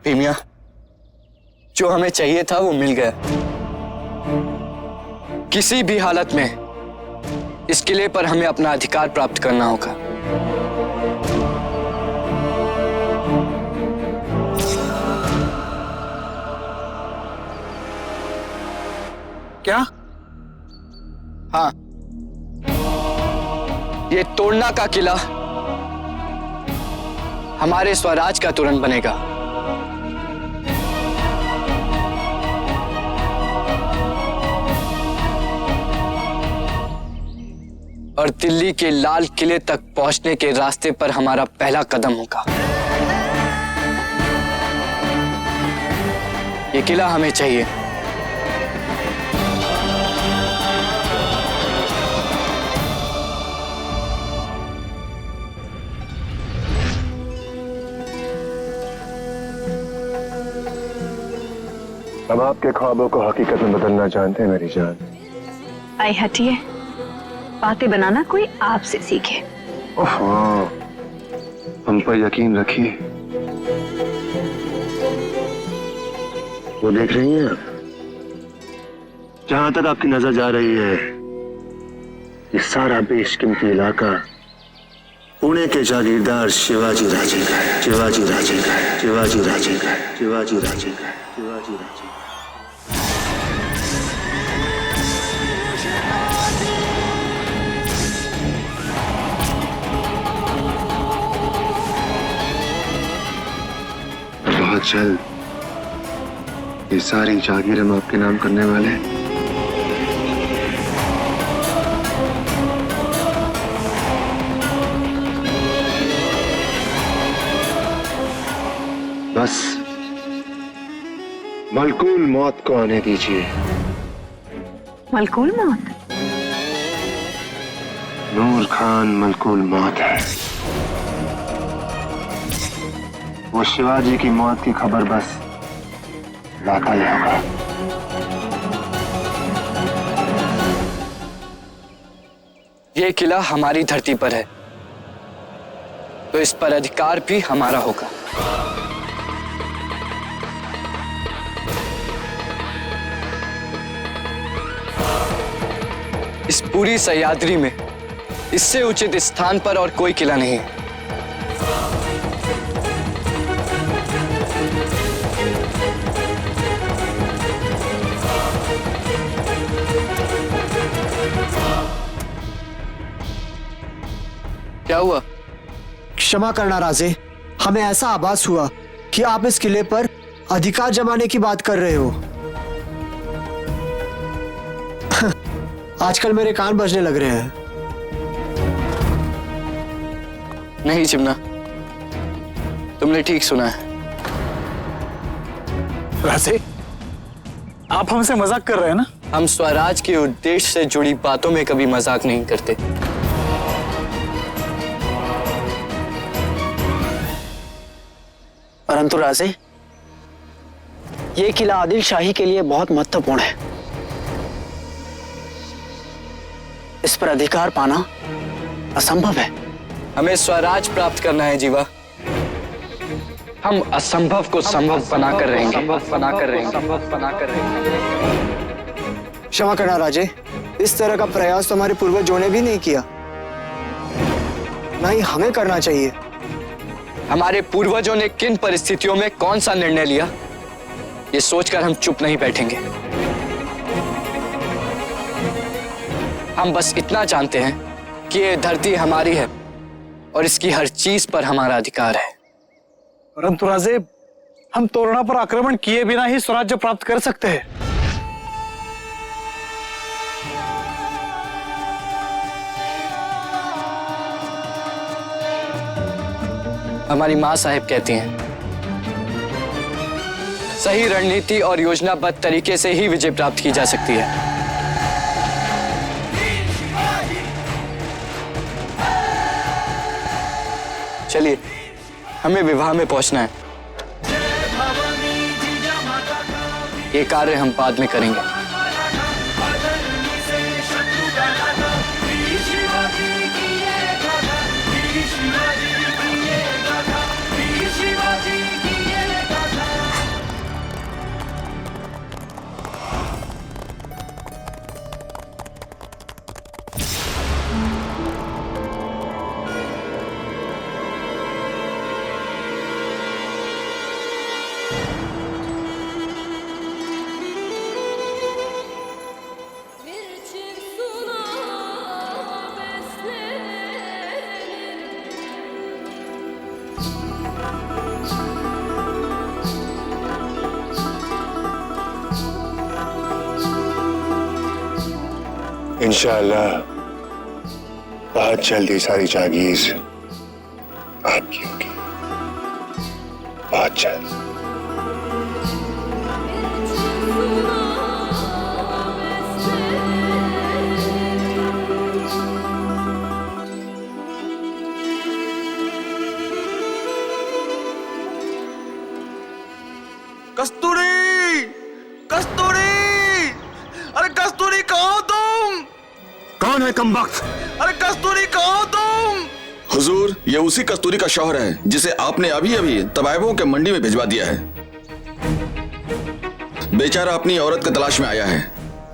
भीमिया, जो हमें चाहिए था वो मिल गया। किसी भी हालत में इस किले पर हमें अपना अधिकार प्राप्त करना होगा। क्या? हाँ, ये तोड़ना का किला हमारे स्वराज का तुरंत बनेगा। और दिल्ली के लाल किले तक पहुंचने के रास्ते पर हमारा पहला कदम होगा। ये किला हमें चाहिए। हम आपके ख्वाबों को हकीकत में बदलना जानते हैं मेरी जान। आई हटिए, बातें बनाना कोई आपसे सीखे। ओहो, हम पर यकीन रखिए। वो देख रही हैं आप? जहां तक आपकी नजर जा रही है, ये सारा बेशकीमती इलाका पुणे के जागीरदार शिवाजी राजे का है। शिवाजी राजे का है। शिवाजी राजे का है। शिवाजी राजे का है। शिवाजी राजे। बहुत जल्द ये सारी जागीर हम आपके नाम करने वाले हैं। बस मलकूल मौत को आने दीजिए। मलकूल मौत? नूर खान मलकूल मौत है। वो शिवाजी की मौत की खबर बस लाका ही होगा। ये किला हमारी धरती पर है, तो इस पर अधिकार भी हमारा होगा। इस पूरी सह्याद्री में इससे उचित स्थान पर और कोई किला नहीं है। क्या हुआ? क्षमा करना राजे, हमें ऐसा आभास हुआ कि आप इस किले पर अधिकार जमाने की बात कर रहे हो। आजकल मेरे कान बजने लग रहे हैं। नहीं चिमना, तुमने ठीक सुना है। राजे, आप हमसे मजाक कर रहे हैं ना? हम स्वराज के उद्देश्य से जुड़ी बातों में कभी मजाक नहीं करते। परंतु राजे, ये किला आदिल शाही के लिए बहुत महत्वपूर्ण है। इस पर अधिकार पाना असंभव है। हमें स्वराज प्राप्त करना है जीवा। हम असंभव को संभव बनाकर रहेंगे। क्षमा करना राजे, इस तरह का प्रयास तो हमारे पूर्वजों ने भी नहीं किया, ना ही हमें करना चाहिए। हमारे पूर्वजों ने किन परिस्थितियों में कौन सा निर्णय लिया, ये सोचकर हम चुप नहीं बैठेंगे। हम बस इतना जानते हैं कि ये धरती हमारी है और इसकी हर चीज पर हमारा अधिकार है। परंतु राजे, हम तोरणा पर आक्रमण किए बिना ही स्वराज्य प्राप्त कर सकते हैं। हमारी माँ साहिब कहती हैं, सही रणनीति और योजनाबद्ध तरीके से ही विजय प्राप्त की जा सकती है। चलिए, हमें विवाह में पहुंचना है। ये कार्य हम बाद में करेंगे। इंशाअल्लाह बहुत जल्दी सारी जागीर आपकी होगी, बहुत जल्द। कस्तूरी, कस्तूरी, अरे कस्तूरी कहाँ हो तुम? कौन है कमबख्त? अरे कस्तूरी कहाँ हो तुम? हुजूर, ये उसी कस्तूरी का शौहर है जिसे आपने अभी अभी तवायबों के मंडी में भिजवा दिया है। बेचारा अपनी औरत की तलाश में आया है।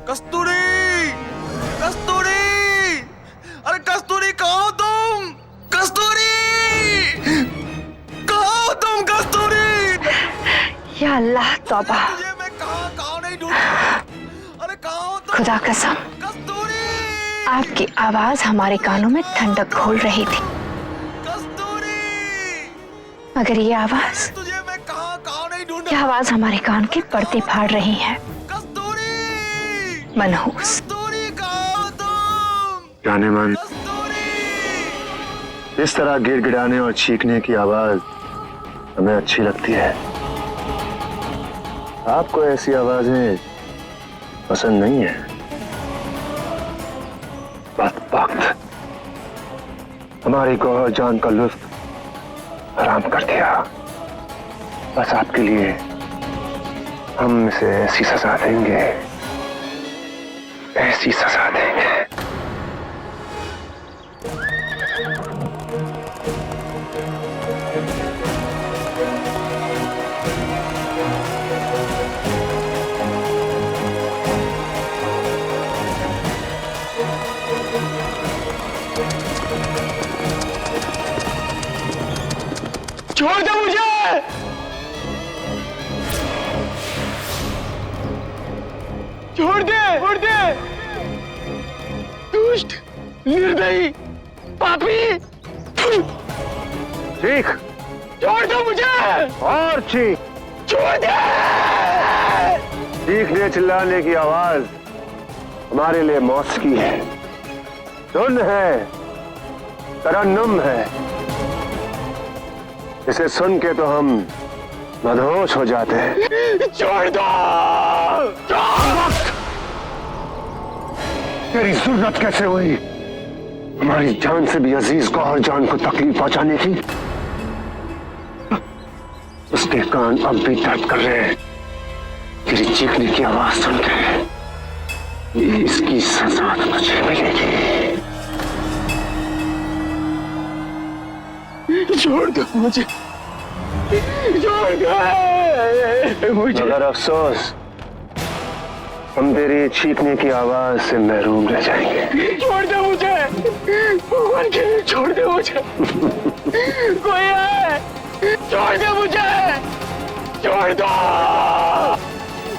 कस्तूरी, कस्तूरी, अरे कस्तूरी कहाँ हो तुम? कस्तूरी, कहाँ हो तुम कस्तूरी? या अल्लाह तौबा, ये मैं कहाँ नहीं ढूंढूंगा? अरे कहाँ हो तुम? खुदा कसम कस्तूरी, आपकी आवाज हमारे कानों में ठंडक घोल रही थी, कस्तूरी, मगर ये आवाज तुझे मैं कहाँ नहीं ढूंढा? ये आवाज हमारे कान के पर्दे फाड़ रही है। कस्तूरी, मनहूस, कस्तूरी कहाँ हो तुम? जाने मन, कस्तूरी, इस तरह गिड़गिड़ाने और चीखने की आवाज हमें अच्छी लगती है। आपको ऐसी आवाजें पसंद नहीं है। बदबख्त, हमारी गौहर जान का लुत्फ हराम कर दिया। बस आपके लिए हम इसे ऐसी सजा देंगे, ऐसी सजा देंगे। छोड़ दे मुझे, छोड़ दे, छोड़ दे, दुष्ट, निर्दयी, पापी, चीख, छोड़ दो मुझे, और चीख। छोड़ दे। चीखने चिल्लाने की आवाज हमारे लिए मौसीकी है, धुन है, तरन्नुम है। इसे सुन के तो हम मदहोश हो जाते हैं। छोड़ दो, तेरी जरूरत कैसे हुई हमारी जान से भी अजीज गौहर जान को तकलीफ पहुंचाने की? उसके कान अब भी दर्द कर रहे हैं तेरी चीखने की आवाज सुन के। इसकी सजा मुझे मिलेगी। छोड़ दो मुझे, छोड़ दे मुझे। मगर अफसोस, हम तेरी चीखने की आवाज से महरूम रह जाएंगे। छोड़ दो मुझे, भगवान के लिए छोड़ दो मुझे। कोई है, छोड़ दो मुझे, छोड़ दो,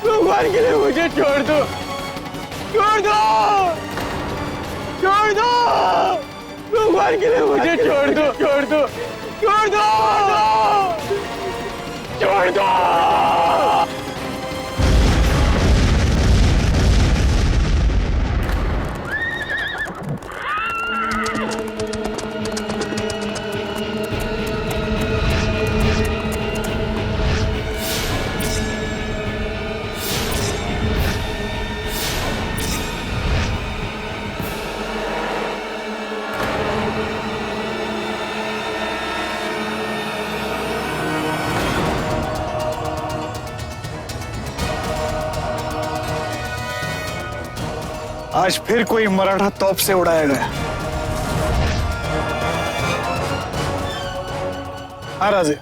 भगवान के लिए मुझे छोड़ दो, छोड़ दो, छोड़ दो, भगवान के लिए मुझे छोड़ दो, छोड़ दो, छोड़ दो, छोड़ दो। आज फिर कोई मराठा तोप से उड़ाया गया। हाँ राजे,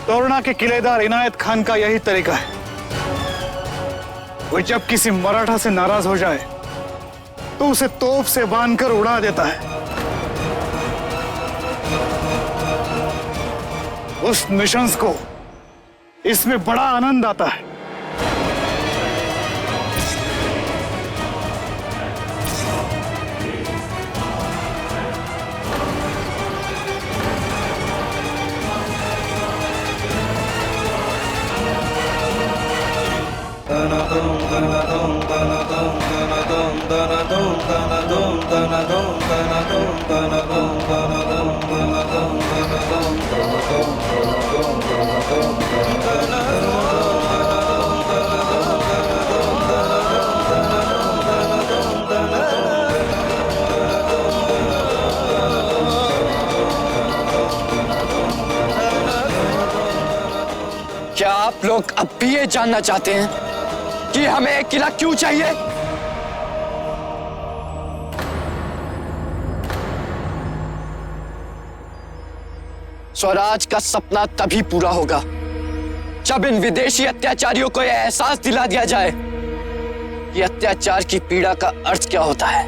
तोरणा के किलेदार इनायत खान का यही तरीका है। वो जब किसी मराठा से नाराज हो जाए तो उसे तोप से बांधकर उड़ा देता है। उस मिशंस को इसमें बड़ा आनंद आता है। लोग अब भी ये जानना चाहते हैं कि हमें एक किला क्यों चाहिए। स्वराज का सपना तभी पूरा होगा जब इन विदेशी अत्याचारियों को यह एहसास दिला दिया जाए कि अत्याचार की पीड़ा का अर्थ क्या होता है।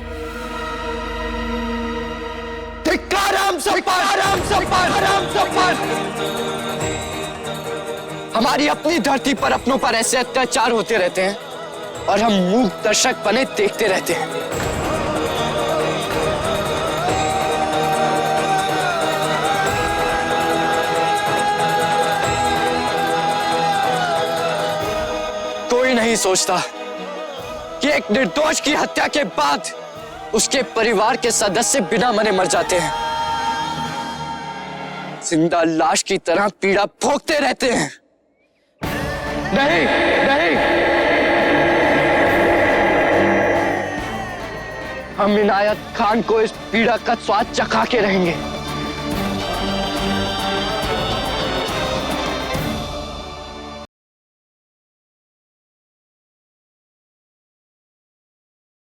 धिक्कार हम सब पर। हमारी अपनी धरती पर अपनों पर ऐसे अत्याचार होते रहते हैं और हम मूक दर्शक बने देखते रहते हैं। कोई नहीं सोचता कि एक निर्दोष की हत्या के बाद उसके परिवार के सदस्य बिना मरे मर जाते हैं, जिंदा लाश की तरह पीड़ा भोगते रहते हैं। नहीं नहीं, हम इनायत खान को इस पीड़ा का स्वाद चखा के रहेंगे।